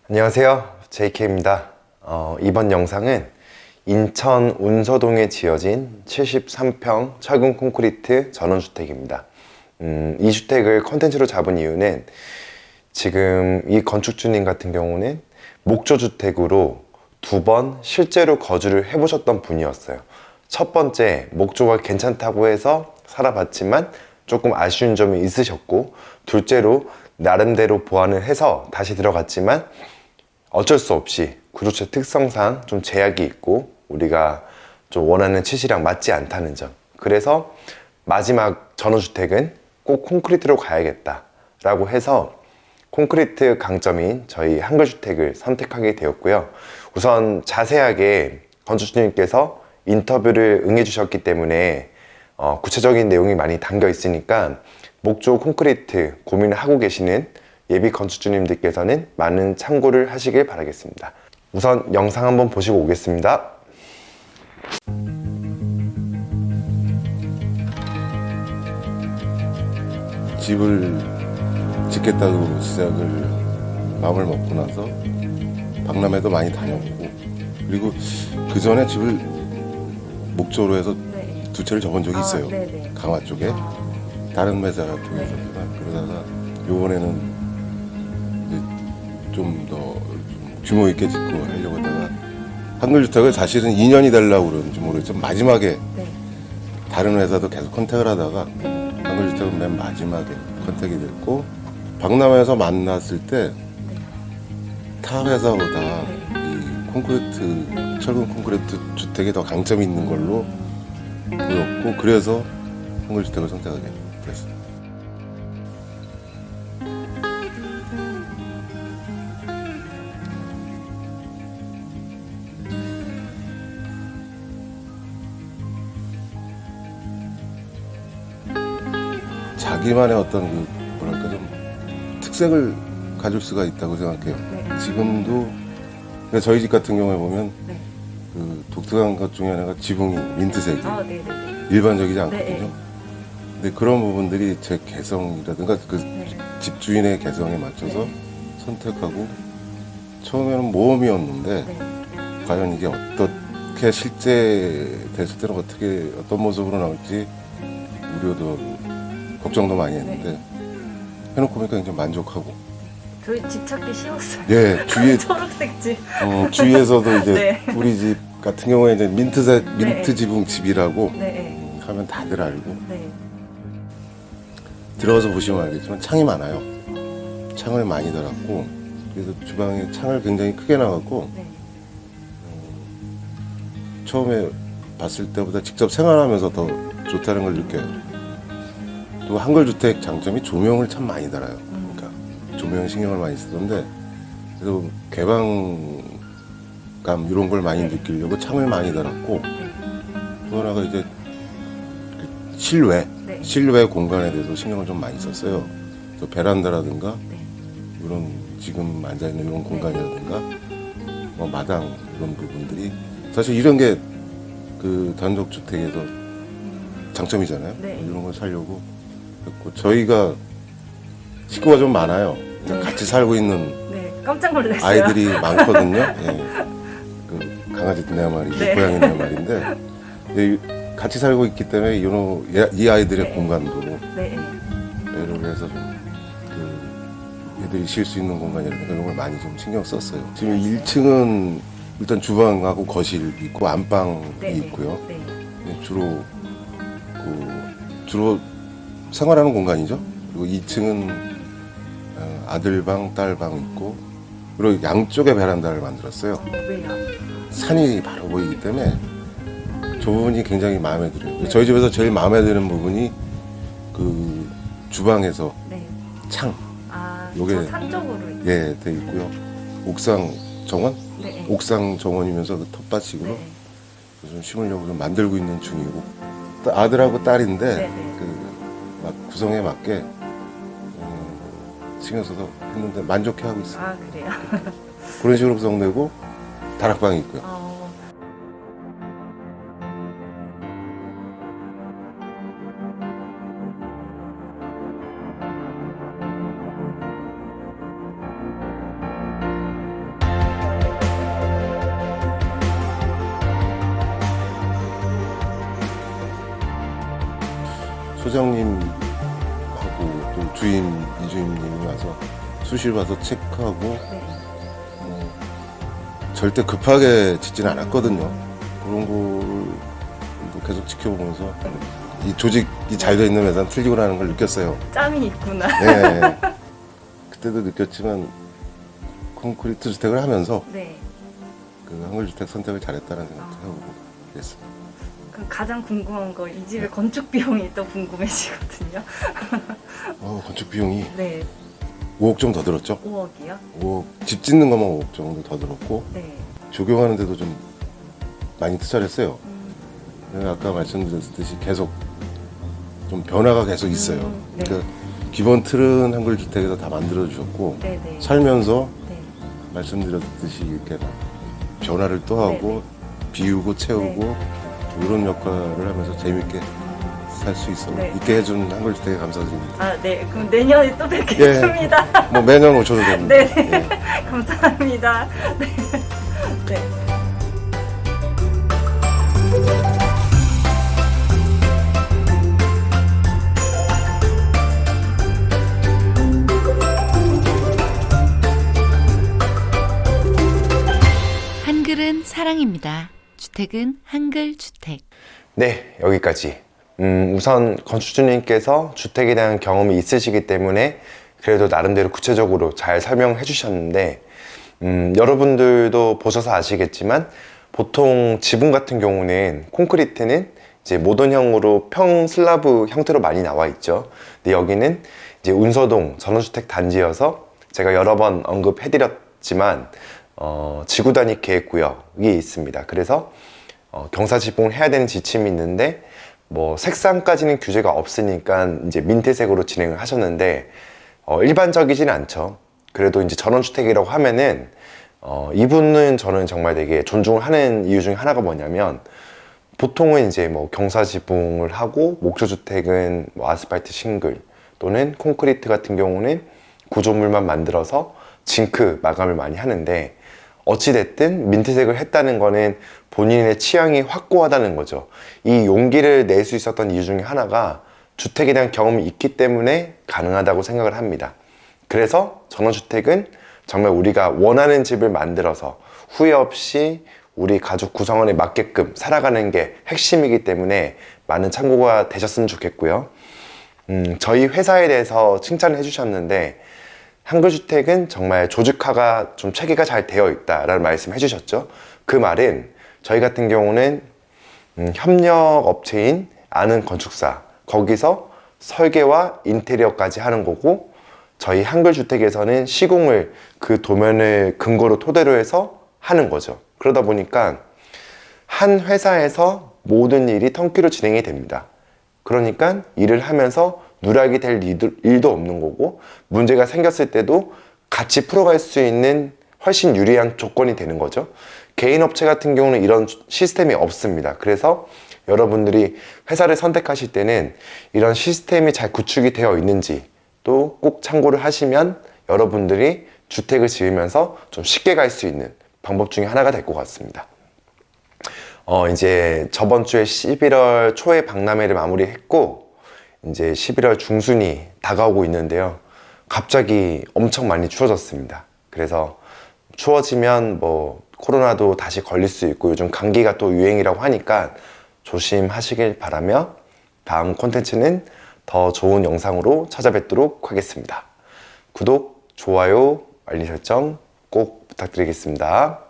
안녕하세요, JK입니다. 이번 영상은 인천 운서동에 지어진 73평 철근 콘크리트 전원주택입니다. 이 주택을 컨텐츠로 잡은 이유는 지금 이 건축주님 같은 경우는 목조주택으로 2번 실제로 거주를 해보셨던 분이었어요. 첫 번째, 목조가 괜찮다고 해서 살아봤지만 조금 아쉬운 점이 있으셨고, 둘째로 나름대로 보완을 해서 다시 들어갔지만 어쩔 수 없이 구조체 특성상 좀 제약이 있고 우리가 좀 원하는 취지랑 맞지 않다는 점. 그래서 마지막 전원주택은 꼭 콘크리트로 가야겠다 라고 해서 콘크리트 강점인 저희 한글주택을 선택하게 되었고요. 우선 자세하게 건축주님께서 인터뷰를 응해 주셨기 때문에 구체적인 내용이 많이 담겨 있으니까 목조 콘크리트 고민을 하고 계시는 예비 건축주님들께서는 많은 참고를 하시길 바라겠습니다. 우선 영상 한번 보시고 오겠습니다. 집을 짓겠다고 시작을 마음을 먹고 나서 박람회도 많이 다녀보고, 그리고 그 전에 집을 목조로 해서 두 채를 접은 적이 있어요. 강화 쪽에 다른 매자 쪽에서지만, 그러다가 요번에는 좀 더 규모 있게 짓고 하려고 하다가 한글주택을 사실은 2년이 되려고 그러는지 모르겠지만 마지막에 다른 회사도 계속 컨택을 하다가 한글주택은 맨 마지막에 컨택이 됐고, 박람회에서 만났을 때 타 회사보다 이 콘크리트, 철근 콘크리트 주택이 더 강점이 있는 걸로 보였고, 그래서 한글주택을 선택하게 됐어요. 자기만의 어떤 뭐랄까 좀 특색을 가질 수가 있다고 생각해요. 지금도 그러니까 저희 집 같은 경우에 보면 그 독특한 것 중에 하나가 지붕이 민트색이 일반적이지 않거든요. 근데 그런 부분들이 제 개성이라든가 그 집주인의 개성에 맞춰서 선택하고, 처음에는 모험이었는데 과연 이게 어떻게 실제 됐을 때는 어떻게 어떤 모습으로 나올지 우려도 하고 걱정도 많이 했는데 해놓고 보니까 굉장히 만족하고. 저희 집 찾기 쉬웠어요. 예, 초록색 집. 주위에서도 이제 네. 우리 집 같은 경우에 이제 민트 지붕 집이라고 네. 하면 다들 알고, 네. 들어가서 보시면 알겠지만 창이 많아요. 창을 많이 달았고, 그래서 주방에 창을 굉장히 크게 놔갖고 네. 처음에 봤을 때보다 직접 생활하면서 더 좋다는 걸 느껴요. 또 한글주택 장점이 조명을 참 많이 달아요. 그러니까 조명에 신경을 많이 쓰던데, 그래서 개방감 이런 걸 많이 느끼려고 창을 많이 달았고, 또 하나가 이제 실외 공간에 대해서 신경을 좀 많이 썼어요. 그래서 베란다라든가 이런 지금 앉아있는 이런 공간이라든가 뭐 마당 이런 부분들이 사실 이런 게 그 단독주택에서 장점이잖아요. 이런 걸 살려고 했고, 저희가 식구가 좀 많아요. 같이 살고 있는 깜짝 놀랐어요. 아이들이 많거든요. 예. 그 강아지도 4마리, 고양이 4마리인데 같이 살고 있기 때문에 이 아이들의 공간도 배려를 해서 좀 애들이 쉴 수 있는 공간이라든가 이런 걸 많이 좀 신경 썼어요. 지금 1층은 일단 주방하고 거실 있고 안방이 있고요. 주로 생활하는 공간이죠. 그리고 2층은 아들방, 딸방 있고, 그리고 양쪽에 베란다를 만들었어요. 왜요? 산이 바로 보이기 때문에 저 부분이 굉장히 마음에 들어요. 저희 집에서 제일 마음에 드는 부분이 그 주방에서 창. 요게 저 산 쪽으로 돼 있고요. 옥상 정원? 옥상 정원이면서 그 텃밭식으로 좀 심으려고 좀 만들고 있는 중이고, 아들하고 딸인데 막 구성에 맞게 신경 써서 했는데 만족해하고 있어요. 그래요? 그런 식으로 구성되고 다락방이 있고요. 소장님하고 또 주임, 이주임님이 와서 수실 와서 체크하고 네. 절대 급하게 짓지는 않았거든요. 그런 거를 계속 지켜보면서 이 조직이 잘 돼 있는 회사는 틀리구나는 걸 느꼈어요. 짬이 있구나. 네. 그때도 느꼈지만 콘크리트 주택을 하면서 네. 그 한글주택 선택을 잘했다는 생각도 해보고 그랬습니다. 그럼 가장 궁금한 거 이 집의 건축 비용이 또 궁금해지거든요. 건축 비용이 네. 5억 좀 더 들었죠. 5억이요? 5억, 집 짓는 것만 5억 정도 더 들었고 네. 조경하는 데도 좀 많이 투자를 했어요. 내가 아까 말씀드렸듯이 계속 좀 변화가 계속 있어요. 네. 그러니까 기본 틀은 한글주택에서 다 만들어 주셨고 네네. 살면서 네. 말씀드렸듯이 이렇게 막 변화를 또 하고 비우고 채우고 이런 역할을 하면서 재밌게 살 수 있게 해준 한글주택에 감사드립니다. 아, 네. 그럼 내년에 또 뵙겠습니다. 뭐 매년 오셔도 됩니다. 네. 예. 감사합니다. 네. 네. 한글은 사랑입니다. 주택은 한글 주택. 네, 여기까지. 우선 건축주님께서 주택에 대한 경험이 있으시기 때문에 그래도 나름대로 구체적으로 잘 설명해 주셨는데, 여러분들도 보셔서 아시겠지만 보통 지붕 같은 경우는 콘크리트는 이제 모던형으로 평 슬라브 형태로 많이 나와 있죠. 근데 여기는 이제 운서동 전원주택 단지여서 제가 여러 번 언급해 드렸지만 지구 단위 계획 구역이 있습니다. 그래서 경사 지붕을 해야 되는 지침이 있는데 뭐 색상까지는 규제가 없으니까 이제 민트색으로 진행을 하셨는데 일반적이지는 않죠. 그래도 이제 전원주택이라고 하면은 이분은 저는 정말 되게 존중을 하는 이유 중에 하나가 뭐냐면, 보통은 이제 뭐 경사 지붕을 하고 목조주택은 뭐 아스팔트 싱글 또는 콘크리트 같은 경우는 구조물만 만들어서 징크 마감을 많이 하는데, 어찌됐든 민트색을 했다는 거는 본인의 취향이 확고하다는 거죠. 이 용기를 낼 수 있었던 이유 중에 하나가 주택에 대한 경험이 있기 때문에 가능하다고 생각을 합니다. 그래서 전원주택은 정말 우리가 원하는 집을 만들어서 후회 없이 우리 가족 구성원에 맞게끔 살아가는 게 핵심이기 때문에 많은 참고가 되셨으면 좋겠고요. 저희 회사에 대해서 칭찬을 해주셨는데, 한글주택은 정말 조직화가 좀 체계가 잘 되어 있다라는 말씀 해주셨죠. 그 말은 저희 같은 경우는 협력 업체인 아는 건축사, 거기서 설계와 인테리어까지 하는 거고, 저희 한글주택에서는 시공을 그 도면을 근거로 토대로 해서 하는 거죠. 그러다 보니까 한 회사에서 모든 일이 턴키로 진행이 됩니다. 그러니까 일을 하면서 누락이 될 일도 없는 거고, 문제가 생겼을 때도 같이 풀어갈 수 있는 훨씬 유리한 조건이 되는 거죠. 개인 업체 같은 경우는 이런 시스템이 없습니다. 그래서 여러분들이 회사를 선택하실 때는 이런 시스템이 잘 구축이 되어 있는지 또 꼭 참고를 하시면 여러분들이 주택을 지으면서 좀 쉽게 갈 수 있는 방법 중에 하나가 될 것 같습니다. 이제 저번 주에 11월 초에 박람회를 마무리했고, 이제 11월 중순이 다가오고 있는데요. 갑자기 엄청 많이 추워졌습니다. 그래서 추워지면 뭐 코로나도 다시 걸릴 수 있고 요즘 감기가 또 유행이라고 하니까 조심하시길 바라며 다음 콘텐츠는 더 좋은 영상으로 찾아뵙도록 하겠습니다. 구독, 좋아요, 알림 설정 꼭 부탁드리겠습니다.